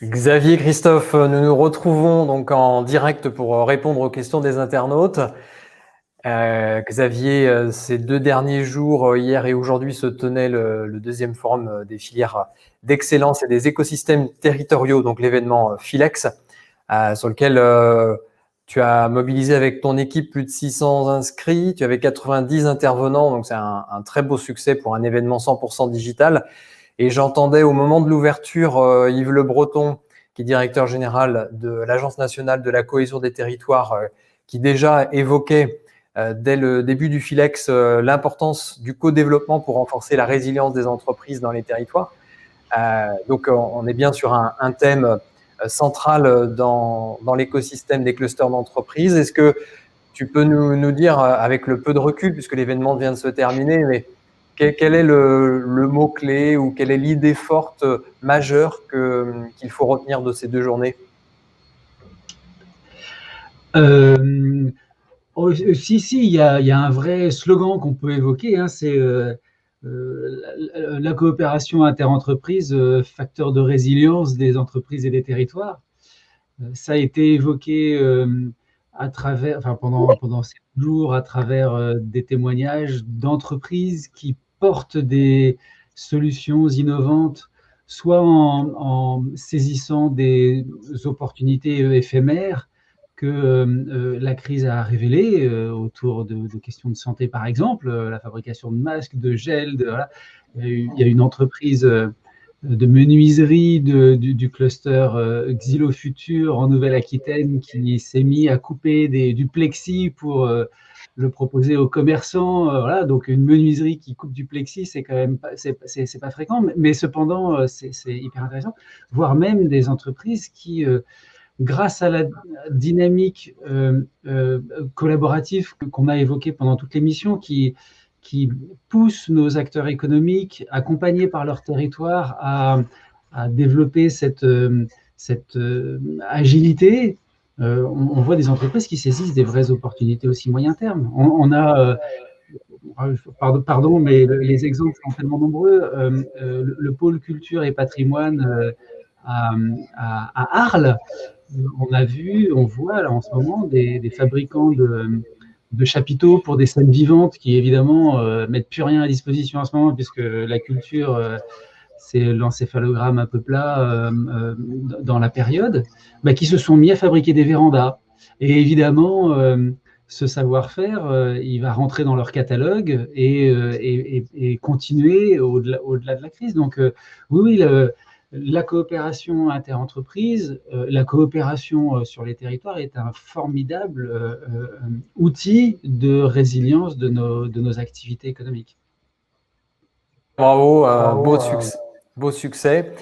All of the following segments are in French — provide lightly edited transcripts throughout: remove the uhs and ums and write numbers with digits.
Xavier, Christophe, nous nous retrouvons donc en direct pour répondre aux questions des internautes. Xavier, ces 2 derniers jours, hier et aujourd'hui, se tenait le deuxième forum des filières d'excellence et des écosystèmes territoriaux, donc l'événement Philex, sur lequel tu as mobilisé avec ton équipe plus de 600 inscrits, tu avais 90 intervenants, donc c'est un très beau succès pour un événement 100% digital. Et j'entendais au moment de l'ouverture Yves Le Breton, qui est directeur général de l'Agence nationale de la cohésion des territoires, qui déjà évoquait dès le début du Philex l'importance du co-développement pour renforcer la résilience des entreprises dans les territoires. Donc on est bien sur un thème central dans l'écosystème des clusters d'entreprises. Est-ce que tu peux nous dire, avec le peu de recul, puisque l'événement vient de se terminer, mais quel est le mot-clé ou quelle est l'idée forte majeure qu'il faut retenir de ces 2 journées? Si, il y a un vrai slogan qu'on peut évoquer, hein, c'est la coopération interentreprises, facteur de résilience des entreprises et des territoires. Ça a été évoqué pendant ces jours à travers des témoignages d'entreprises qui portent des solutions innovantes, soit en saisissant des opportunités éphémères que la crise a révélées autour de questions de santé, par exemple, la fabrication de masques, de gel, voilà. Il y a une entreprise de menuiserie du cluster Xylo Futur en Nouvelle-Aquitaine qui s'est mis à couper du plexi pour le proposer aux commerçants. Voilà, donc une menuiserie qui coupe du plexi, c'est quand même c'est pas fréquent, mais cependant c'est hyper intéressant. Voire même des entreprises qui grâce à la dynamique collaborative qu'on a évoquée pendant toute l'émission, qui poussent nos acteurs économiques, accompagnés par leur territoire, à développer cette agilité. On voit des entreprises qui saisissent des vraies opportunités aussi moyen terme. On a, pardon, mais les exemples sont tellement nombreux. Le pôle culture et patrimoine à, à Arles, on voit là, en ce moment des fabricants de chapiteaux pour des scènes vivantes qui évidemment mettent plus rien à disposition en ce moment puisque la culture c'est l'encéphalogramme un peu plat dans la période, bah, qui se sont mis à fabriquer des vérandas. Et évidemment, ce savoir-faire, il va rentrer dans leur catalogue et continuer au-delà de la crise. Donc oui, la coopération interentreprise, la coopération sur les territoires est un formidable outil de résilience de nos activités économiques. Bravo, beau succès.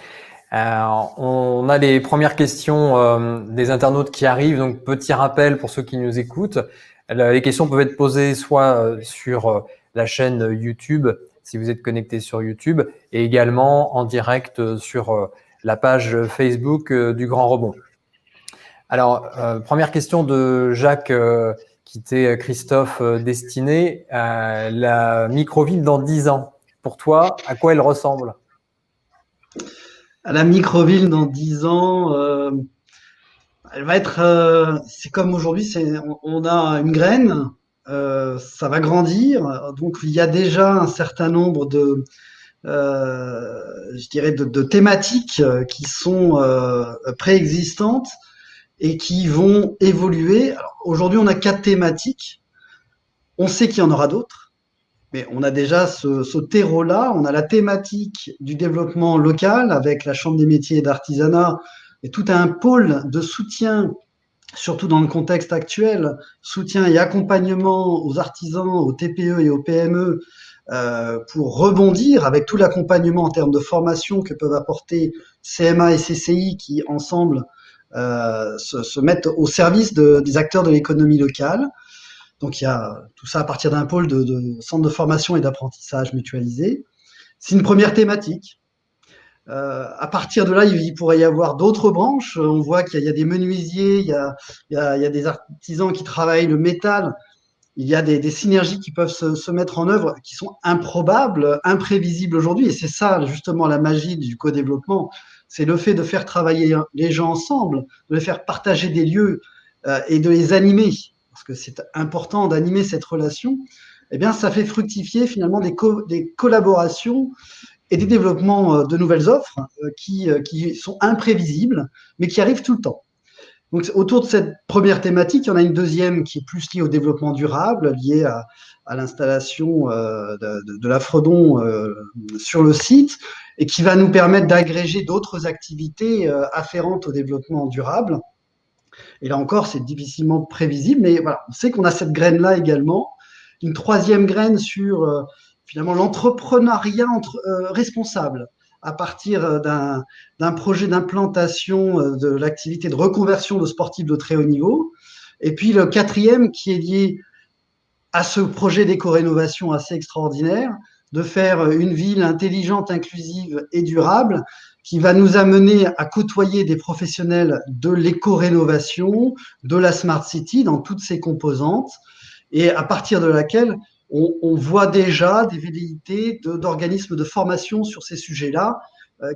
On a les premières questions des internautes qui arrivent, donc petit rappel pour ceux qui nous écoutent. Les questions peuvent être posées soit sur la chaîne YouTube, si vous êtes connecté sur YouTube, et également en direct sur la page Facebook du Grand Rebond. Alors, première question de Jacques, qui était Christophe destiné. La microville dans 10 ans, pour toi, à quoi elle ressemble? À la microville dans 10 ans, elle va être, c'est comme aujourd'hui, on a une graine, ça va grandir, donc il y a déjà un certain nombre je dirais, de thématiques qui sont préexistantes et qui vont évoluer. Alors, aujourd'hui, on a 4 thématiques. On sait qu'il y en aura d'autres, mais on a déjà ce terreau-là. On a la thématique du développement local avec la Chambre des métiers et d'artisanat et tout un pôle de soutien, surtout dans le contexte actuel, soutien et accompagnement aux artisans, aux TPE et aux PME pour rebondir avec tout l'accompagnement en termes de formation que peuvent apporter CMA et CCI qui ensemble se mettent au service des acteurs de l'économie locale. Donc il y a tout ça à partir d'un pôle de centres de formation et d'apprentissage mutualisé. C'est une première thématique. À partir de là, il pourrait y avoir d'autres branches. On voit qu'il y a des menuisiers, il y a des artisans qui travaillent le métal. Il y a des synergies qui peuvent se mettre en œuvre qui sont improbables, imprévisibles aujourd'hui. Et c'est ça, justement, la magie du co-développement. c'est le fait de faire travailler les gens ensemble, de les faire partager des lieux et de les animer, parce que c'est important d'animer cette relation, eh bien, ça fait fructifier finalement des collaborations et des développements de nouvelles offres qui sont imprévisibles, mais qui arrivent tout le temps. Donc, autour de cette première thématique, il y en a une deuxième qui est plus liée au développement durable, liée à l'installation de la Fredon sur le site, et qui va nous permettre d'agréger d'autres activités afférentes au développement durable. Et là encore, c'est difficilement prévisible, mais voilà, on sait qu'on a cette graine-là également. Une troisième graine sur finalement l'entrepreneuriat responsable à partir d'un projet d'implantation de l'activité de reconversion de sportifs de très haut niveau. Et puis le quatrième qui est lié à ce projet d'éco-rénovation assez extraordinaire, de faire une ville intelligente, inclusive et durable, qui va nous amener à côtoyer des professionnels de l'éco-rénovation, de la Smart City dans toutes ses composantes, et à partir de laquelle on voit déjà des velléités d'organismes de formation sur ces sujets-là,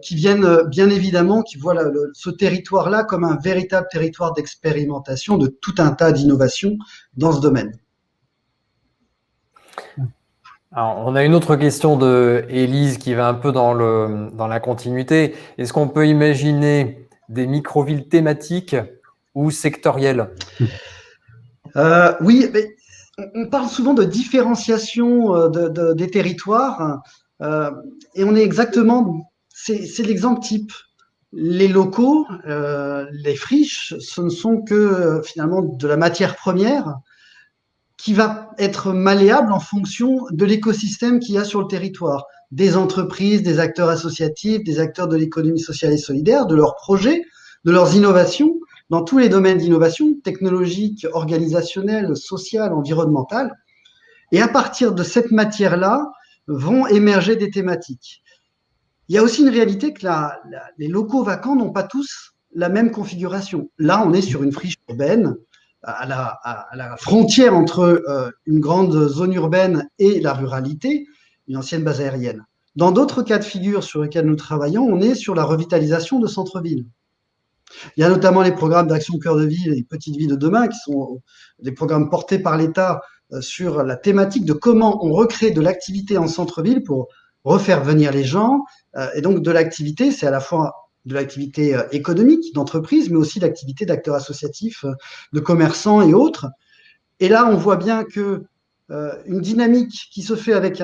qui viennent bien évidemment, qui voient ce territoire-là comme un véritable territoire d'expérimentation de tout un tas d'innovations dans ce domaine. Alors, on a une autre question de Élise qui va un peu dans la continuité. Est-ce qu'on peut imaginer des micro-villes thématiques ou sectorielles? Oui, mais on parle souvent de différenciation des territoires et on est exactement, c'est l'exemple type. Les locaux, les friches, ce ne sont que finalement de la matière première qui va être malléable en fonction de l'écosystème qu'il y a sur le territoire, des entreprises, des acteurs associatifs, des acteurs de l'économie sociale et solidaire, de leurs projets, de leurs innovations, dans tous les domaines d'innovation, technologique, organisationnelle, sociale, environnementale. Et à partir de cette matière-là, vont émerger des thématiques. Il y a aussi une réalité que les locaux vacants n'ont pas tous la même configuration. Là, on est sur une friche urbaine, à la frontière entre une grande zone urbaine et la ruralité, une ancienne base aérienne. Dans d'autres cas de figure sur lesquels nous travaillons, on est sur la revitalisation de centres-villes. Il y a notamment les programmes d'action cœur de ville et petites villes de demain, qui sont des programmes portés par l'État sur la thématique de comment on recrée de l'activité en centre-ville pour refaire venir les gens. Et donc de l'activité, c'est à la fois de l'activité économique d'entreprise, mais aussi d'activité d'acteurs associatifs, de commerçants et autres. Et là, on voit bien que une dynamique qui se fait avec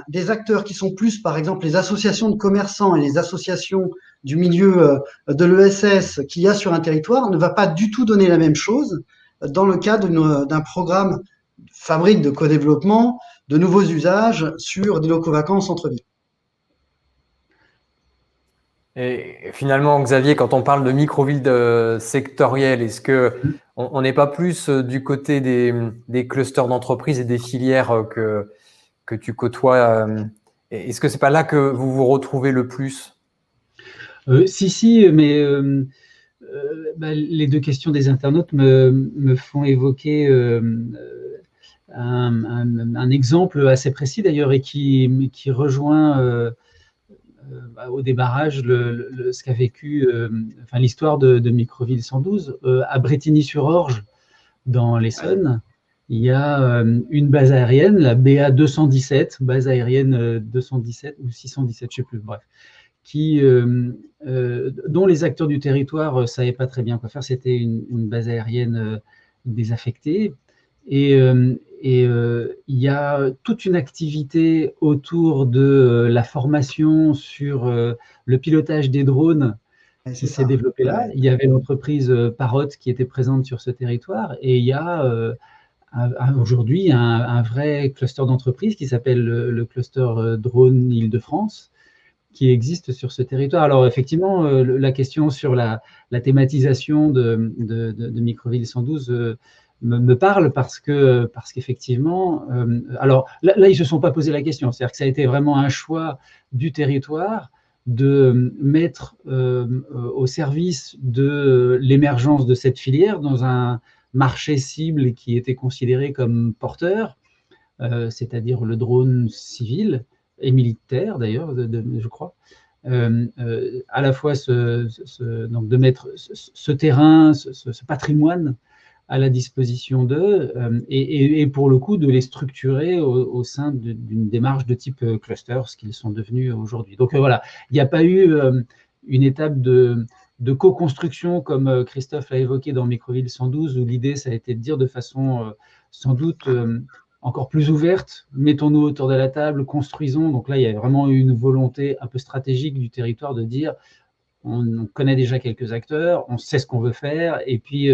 des acteurs qui sont plus, par exemple, les associations de commerçants et les associations du milieu de l'ESS qu'il y a sur un territoire ne va pas du tout donner la même chose dans le cadre d'un programme fabrique de co-développement, de nouveaux usages sur des locaux vacants en centre-ville. Et finalement, Xavier, quand on parle de micro-villes sectorielles, est-ce que on n'est pas plus du côté des clusters d'entreprises et des filières que tu côtoies? Est-ce que c'est pas là que vous vous retrouvez le plus? Si, mais les deux questions des internautes me font évoquer un exemple assez précis d'ailleurs et qui rejoint au débarrage ce qu'a vécu l'histoire de Microville 112 à Brétigny-sur-Orge dans l'Essonne. Il y a une base aérienne, la BA 217, base aérienne 217 ou 617, je ne sais plus, bref, dont les acteurs du territoire ne savaient pas très bien quoi faire. C'était une base aérienne désaffectée. Et il y a toute une activité autour de la formation sur le pilotage des drones qui s'est développée là. Il y avait l'entreprise Parrot qui était présente sur ce territoire et il y a aujourd'hui un vrai cluster d'entreprises qui s'appelle le cluster Drone Île-de-France qui existe sur ce territoire. Alors effectivement, la question sur la thématisation de Microville 112 me parle parce qu'effectivement, alors là, ils ne se sont pas posé la question. C'est-à-dire que ça a été vraiment un choix du territoire de mettre au service de l'émergence de cette filière dans un marché cible qui était considéré comme porteur, c'est-à-dire le drone civil et militaire d'ailleurs, je crois. à la fois donc de mettre ce terrain, ce patrimoine à la disposition d'eux, et pour le coup de les structurer au sein d'une démarche de type cluster, ce qu'ils sont devenus aujourd'hui. Donc voilà, il n'y a pas eu une étape de co-construction comme Christophe l'a évoqué dans Microville 112, où l'idée ça a été de dire de façon sans doute encore plus ouverte, mettons-nous autour de la table, construisons. Donc là, il y a vraiment eu une volonté un peu stratégique du territoire de dire on connaît déjà quelques acteurs, on sait ce qu'on veut faire, et puis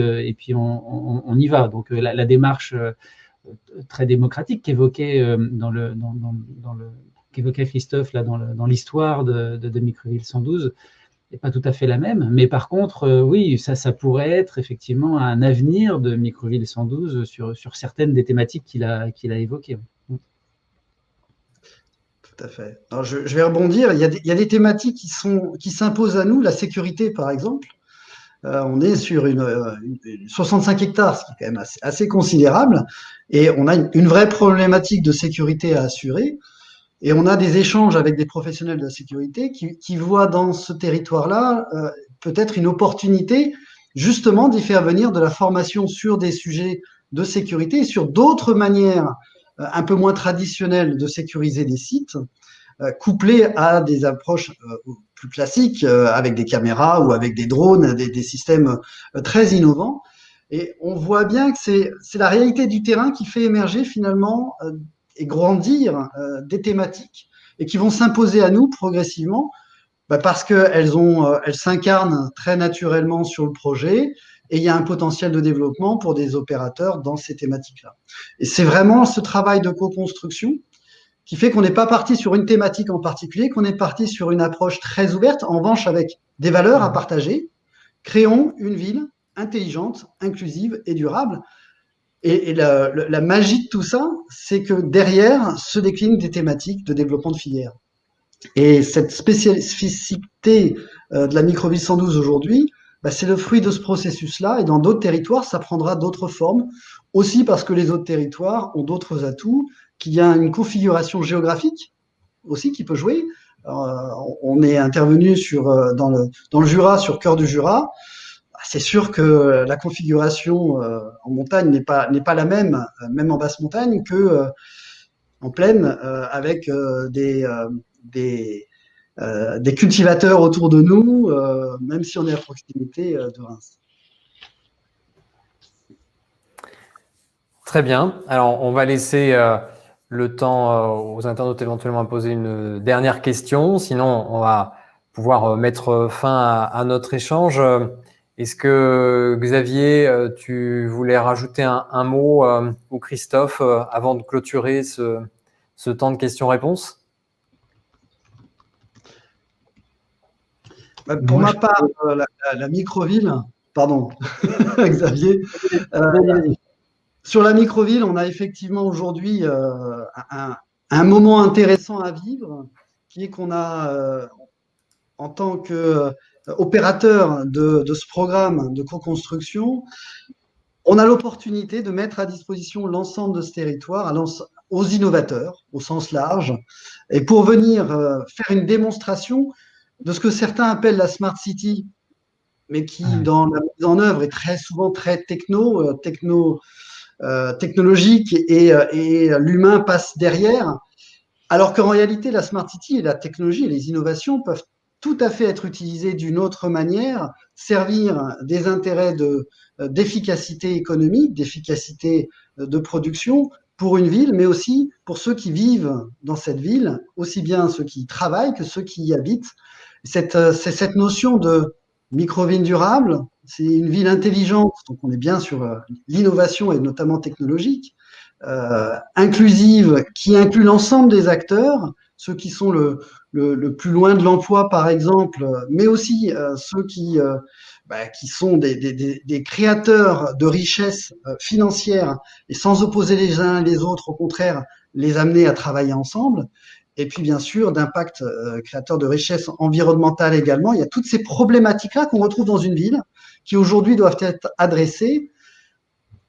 on y va. Donc la démarche très démocratique qu'évoquait qu'évoquait Christophe là dans l'histoire de Microville 112 n'est pas tout à fait la même. Mais par contre, oui, ça pourrait être effectivement un avenir de Microville 112 sur certaines des thématiques qu'il a évoquées. Tout à fait. Alors je vais rebondir. Il y a des thématiques qui s'imposent à nous. La sécurité, par exemple. On est sur 65 hectares, ce qui est quand même assez considérable. Et on a une vraie problématique de sécurité à assurer. Et on a des échanges avec des professionnels de la sécurité qui voient dans ce territoire-là peut-être une opportunité justement d'y faire venir de la formation sur des sujets de sécurité et sur d'autres manières un peu moins traditionnelles de sécuriser des sites, couplées à des approches plus classiques avec des caméras ou avec des drones, des systèmes très innovants. Et on voit bien que c'est la réalité du terrain qui fait émerger finalement et grandir des thématiques et qui vont s'imposer à nous progressivement parce qu'elles s'incarnent très naturellement sur le projet et il y a un potentiel de développement pour des opérateurs dans ces thématiques-là. Et c'est vraiment ce travail de co-construction qui fait qu'on n'est pas parti sur une thématique en particulier, qu'on est parti sur une approche très ouverte, en revanche avec des valeurs à partager. Créons une ville intelligente, inclusive et durable. Et la magie de tout ça, c'est que derrière se déclinent des thématiques de développement de filières. Et cette spécificité de la Microville 112 aujourd'hui, c'est le fruit de ce processus-là. Et dans d'autres territoires, ça prendra d'autres formes. Aussi parce que les autres territoires ont d'autres atouts, qu'il y a une configuration géographique aussi qui peut jouer. On est intervenu dans le Jura, sur Cœur du Jura. C'est sûr que la configuration en montagne n'est pas la même, même en basse montagne, que en plaine, avec des cultivateurs autour de nous, même si on est à proximité de Reims. Très bien. Alors, on va laisser le temps aux internautes éventuellement à poser une dernière question. Sinon, on va pouvoir mettre fin à notre échange. Est-ce que, Xavier, tu voulais rajouter un mot ou Christophe avant de clôturer ce temps de questions-réponses? Pour ma part, la microville, pardon, Xavier, sur la microville, on a effectivement aujourd'hui un moment intéressant à vivre, qui est qu'on a, en tant qu'opérateur de ce programme de co-construction, on a l'opportunité de mettre à disposition l'ensemble de ce territoire aux innovateurs, au sens large, et pour venir faire une démonstration de ce que certains appellent la Smart City, mais qui, dans la mise en œuvre, est très souvent très technologique et l'humain passe derrière, alors qu'en réalité, la Smart City et la technologie et les innovations peuvent tout à fait être utilisées d'une autre manière, servir des intérêts d'efficacité économique, d'efficacité de production pour une ville, mais aussi pour ceux qui vivent dans cette ville, aussi bien ceux qui y travaillent que ceux qui y habitent. C'est cette notion de micro-ville durable, c'est une ville intelligente, donc on est bien sur l'innovation et notamment technologique, inclusive, qui inclut l'ensemble des acteurs, ceux qui sont le plus loin de l'emploi par exemple, mais aussi ceux qui sont des créateurs de richesses financières et sans opposer les uns les autres, au contraire, les amener à travailler ensemble. Et puis, bien sûr, d'impact créateur de richesse environnementale également. Il y a toutes ces problématiques-là qu'on retrouve dans une ville qui aujourd'hui doivent être adressées.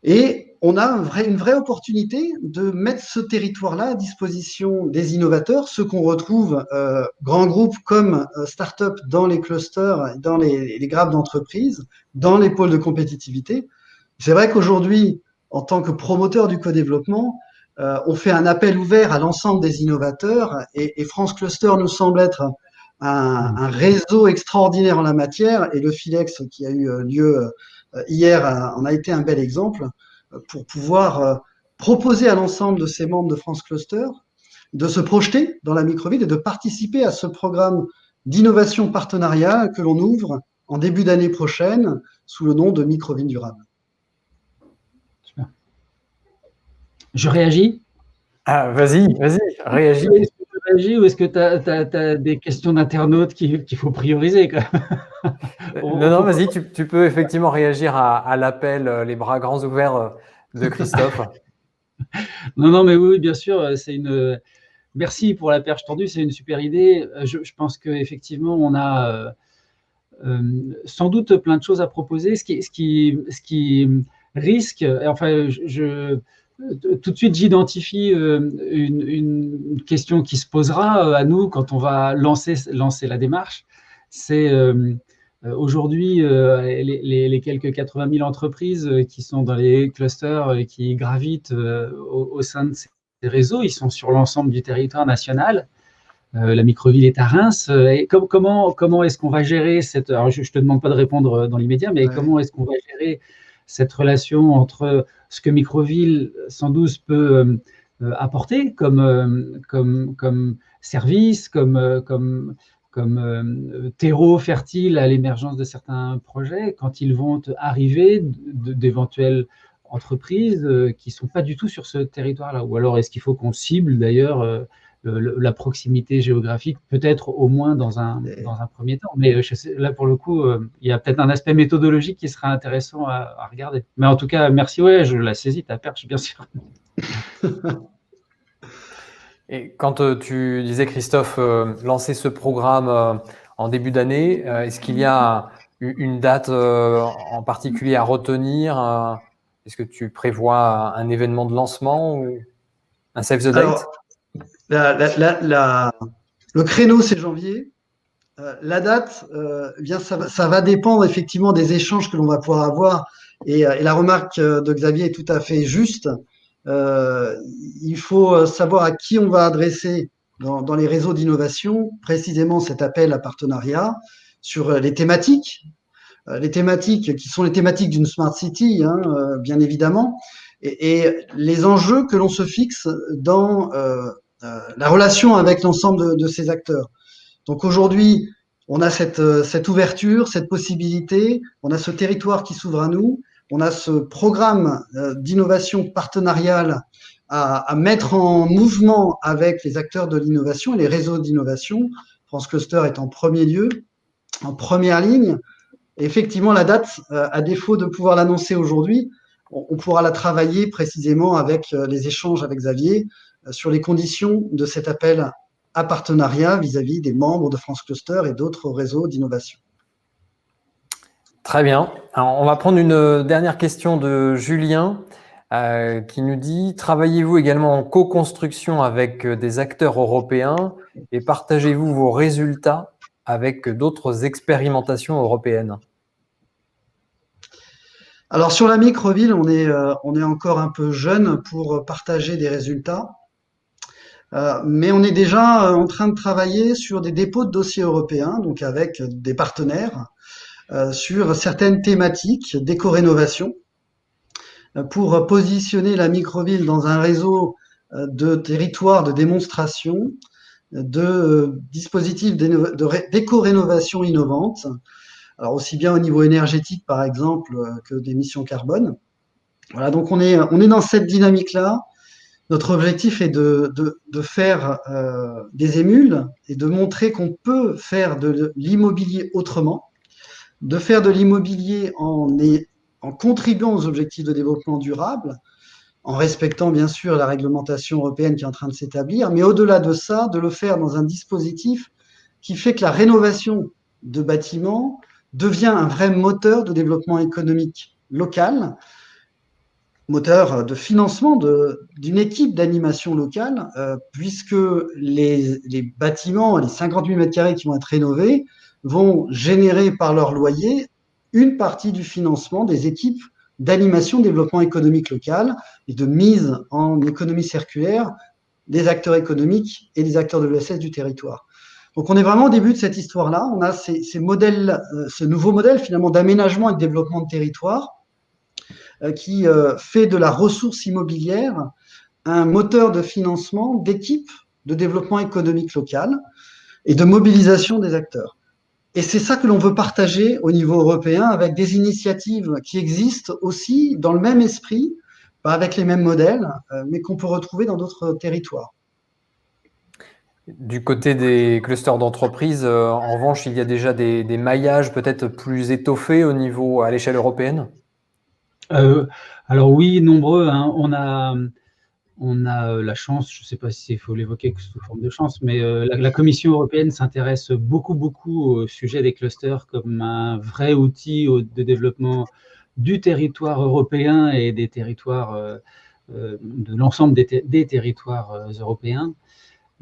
Et on a une vraie opportunité de mettre ce territoire-là à disposition des innovateurs, ceux qu'on retrouve grands groupes comme start-up dans les clusters, dans les grappes d'entreprise, dans les pôles de compétitivité. C'est vrai qu'aujourd'hui, en tant que promoteur du co-développement, on fait un appel ouvert à l'ensemble des innovateurs et France Cluster nous semble être un réseau extraordinaire en la matière et le Philex qui a eu lieu hier en a été un bel exemple pour pouvoir proposer à l'ensemble de ces membres de France Cluster de se projeter dans la microville et de participer à ce programme d'innovation partenariat que l'on ouvre en début d'année prochaine sous le nom de Microville Durable. Super. Je réagis? Ah, vas-y, réagis. Est-ce que tu réagis ou est-ce que tu as des questions d'internautes qu'il faut prioriser quand même? Non, vas-y, tu peux effectivement réagir à l'appel, les bras grands ouverts de Christophe. Non, mais oui, bien sûr, merci pour la perche tendue, c'est une super idée. Je pense qu'effectivement, on a sans doute plein de choses à proposer. Ce qui risque, enfin, tout de suite, j'identifie une question qui se posera à nous quand on va lancer la démarche. C'est aujourd'hui les quelques 80 000 entreprises qui sont dans les clusters et qui gravitent au sein de ces réseaux. Ils sont sur l'ensemble du territoire national. La microville est à Reims. Et comment est-ce qu'on va gérer cette… Alors, je ne te demande pas de répondre dans l'immédiat, mais comment est-ce qu'on va gérer cette relation entre ce que Microville, sans doute, peut apporter comme service, comme terreau fertile à l'émergence de certains projets, quand ils vont arriver d'éventuelles entreprises qui ne sont pas du tout sur ce territoire-là. Ou alors, est-ce qu'il faut qu'on cible d'ailleurs la proximité géographique, peut-être au moins dans un premier temps. Mais là, pour le coup, il y a peut-être un aspect méthodologique qui sera intéressant à regarder. Mais en tout cas, merci, ouais, je la saisis, ta perche, bien sûr. Et quand tu disais, Christophe, lancer ce programme en début d'année, est-ce qu'il y a une date en particulier à retenir? Est-ce que tu prévois un événement de lancement ou un save the date? Alors, le créneau, c'est janvier. La date, ça va dépendre effectivement des échanges que l'on va pouvoir avoir. Et la remarque de Xavier est tout à fait juste. Il faut savoir à qui on va adresser dans les réseaux d'innovation, précisément cet appel à partenariat sur les thématiques qui sont les thématiques d'une smart city, bien évidemment, et les enjeux que l'on se fixe dans la relation avec l'ensemble de ces acteurs. Donc aujourd'hui, on a cette ouverture, cette possibilité, on a ce territoire qui s'ouvre à nous, on a ce programme d'innovation partenariale à mettre en mouvement avec les acteurs de l'innovation et les réseaux d'innovation. France Cluster est en premier lieu, en première ligne. Et effectivement, la date, à défaut de pouvoir l'annoncer aujourd'hui, on pourra la travailler précisément avec les échanges avec Xavier sur les conditions de cet appel à partenariat vis-à-vis des membres de France Cluster et d'autres réseaux d'innovation. Très bien. Alors, on va prendre une dernière question de Julien qui nous dit « Travaillez-vous également en co-construction avec des acteurs européens et partagez-vous vos résultats avec d'autres expérimentations européennes ?» Alors sur la microville, on est encore un peu jeune pour partager des résultats. Mais on est déjà en train de travailler sur des dépôts de dossiers européens, donc avec des partenaires, sur certaines thématiques d'éco-rénovation, pour positionner la microville dans un réseau de territoires de démonstration de dispositifs d'éco-rénovation innovantes, alors aussi bien au niveau énergétique par exemple que d'émissions carbone. Voilà, donc on est dans cette dynamique-là. Notre objectif est de faire des émules et de montrer qu'on peut faire de l'immobilier autrement, de faire de l'immobilier en contribuant aux objectifs de développement durable, en respectant bien sûr la réglementation européenne qui est en train de s'établir, mais au-delà de ça, de le faire dans un dispositif qui fait que la rénovation de bâtiments devient un vrai moteur de développement économique local, moteur de financement d'une équipe d'animation locale, puisque les bâtiments, les 58 mètres carrés qui vont être rénovés, vont générer par leur loyer une partie du financement des équipes d'animation développement économique local et de mise en économie circulaire des acteurs économiques et des acteurs de l'ESS du territoire. Donc on est vraiment au début de cette histoire-là. On a ces modèles, ce nouveau modèle finalement d'aménagement et de développement de territoire qui fait de la ressource immobilière un moteur de financement d'équipes de développement économique local et de mobilisation des acteurs. Et c'est ça que l'on veut partager au niveau européen avec des initiatives qui existent aussi dans le même esprit, pas avec les mêmes modèles, mais qu'on peut retrouver dans d'autres territoires. Du côté des clusters d'entreprises, en revanche, il y a déjà des maillages peut-être plus étoffés au niveau, à l'échelle européenne? Alors oui, nombreux, hein. On a la chance, je ne sais pas s'il faut l'évoquer sous forme de chance, mais la Commission européenne s'intéresse beaucoup au sujet des clusters comme un vrai outil de développement du territoire européen et des territoires, de l'ensemble des territoires européens,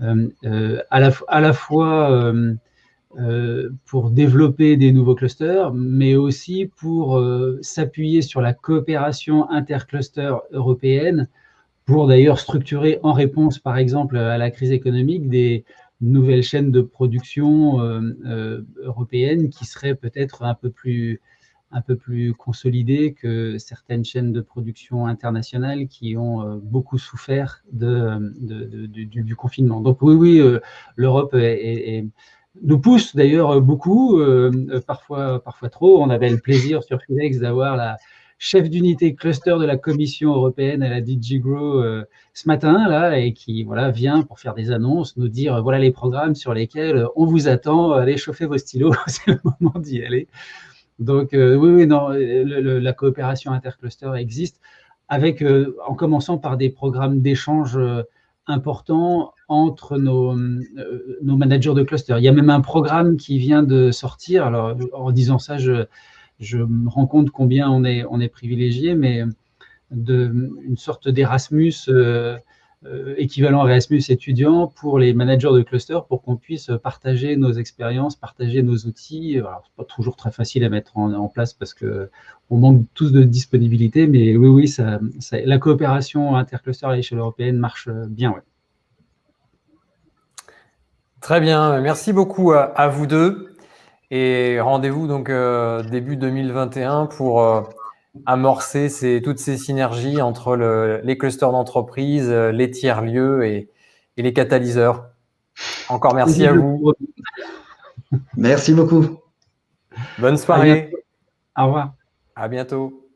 à la fois pour développer des nouveaux clusters, mais aussi pour s'appuyer sur la coopération intercluster européenne, pour d'ailleurs structurer en réponse, par exemple, à la crise économique, des nouvelles chaînes de production européennes qui seraient peut-être un peu plus consolidées que certaines chaînes de production internationales qui ont beaucoup souffert du confinement. Donc oui, l'Europe nous pousse d'ailleurs beaucoup, parfois trop. On avait le plaisir sur Philex d'avoir la chef d'unité cluster de la Commission européenne à la DG Grow ce matin, là, et qui vient pour faire des annonces, nous dire voilà les programmes sur lesquels on vous attend, allez chauffer vos stylos, c'est le moment d'y aller. Donc oui, non, la coopération intercluster existe, avec, en commençant par des programmes d'échange importants entre nos managers de cluster. Il y a même un programme qui vient de sortir. Alors, en disant ça, je me rends compte combien on est privilégié, mais une sorte d'Erasmus, équivalent Erasmus étudiant pour les managers de cluster, pour qu'on puisse partager nos expériences, partager nos outils. Alors, c'est pas toujours très facile à mettre en place parce que on manque tous de disponibilité, mais oui, la coopération intercluster à l'échelle européenne marche bien. Ouais. Très bien, merci beaucoup à vous deux. Et rendez-vous donc début 2021 pour amorcer toutes ces synergies entre les clusters d'entreprise, les tiers-lieux et les catalyseurs. Encore merci à vous. Merci beaucoup. Bonne soirée. Au revoir. À bientôt.